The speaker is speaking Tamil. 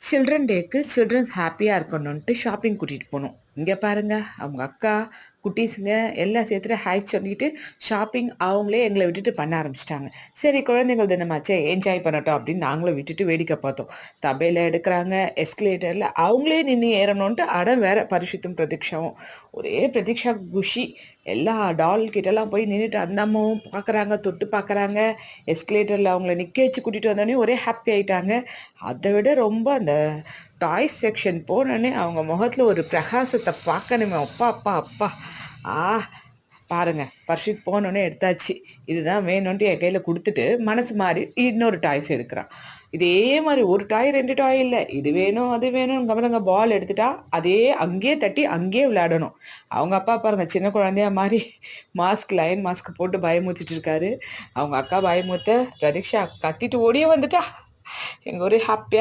சில்ட்ரன் டேக்கு சில்ட்ரன்ஸ் ஹாப்பியாக இருக்கணுன்ட்டு ஷாப்பிங் கூட்டிகிட்டு போனோம். இங்கே பாருங்க, அவங்க அக்கா, குட்டீஸுங்க எல்லாம் சேர்த்துட்டு ஹாய் சொல்லிட்டு ஷாப்பிங் அவங்களே எங்களை விட்டுட்டு பண்ண ஆரம்பிச்சிட்டாங்க. சரி, குழந்தைகள் தினமாச்சே என்ஜாய் பண்ணட்டும் அப்படின்னு நாங்களும் விட்டுட்டு வேடிக்கை பார்த்தோம். தபையில் எடுக்கிறாங்க, எஸ்கலேட்டரில் அவங்களே நின்று ஏறணுன்ட்டு அடம் வேற. பரிசுத்தும் பிரதீக்ஷாவும் ஒரே பிரதீக்ஷா குஷி. எல்லா டால் கிட்டலாம் போய் நின்றுட்டு அந்த அம்மாவும் பார்க்குறாங்க, தொட்டு பார்க்குறாங்க. எஸ்கலேட்டரில் அவங்கள நிற்க வச்சு கூட்டிகிட்டு வந்தோடனே ஒரே ஹாப்பி ஆயிட்டாங்க. அதை விட ரொம்ப அந்த டாய்ஸ் செக்ஷன் போனோடனே அவங்க முகத்தில் ஒரு பிரகாசத்தை பார்க்கணுமே. அப்பா அப்பா அப்பா! ஆ பாருங்க, பர்ஷித் போனோடனே எடுத்தாச்சு. இதுதான் வேணும்ன்ட்டு என் கையில் கொடுத்துட்டு மனசு மாறி இன்னொரு டாய்ஸ் எடுக்கிறான். இதே மாதிரி ஒரு டாய் 2 டாய் இல்லை, இது வேணும் அது வேணும் கவனங்க. பால் எடுத்துட்டா அதே அங்கேயே தட்டி அங்கேயே விளையாடணும். அவங்க அப்பா பாருங்க, சின்ன குழந்தையா மாதிரி லைன் மாஸ்க் போட்டு பயமுறுத்திட்டு இருக்காரு. அவங்க அக்கா பயமுறுத்த பிரதீக்ஷா கத்திட்டு ஓடியே வந்துட்டா. எங்க ஒரே ஹாப்பியாக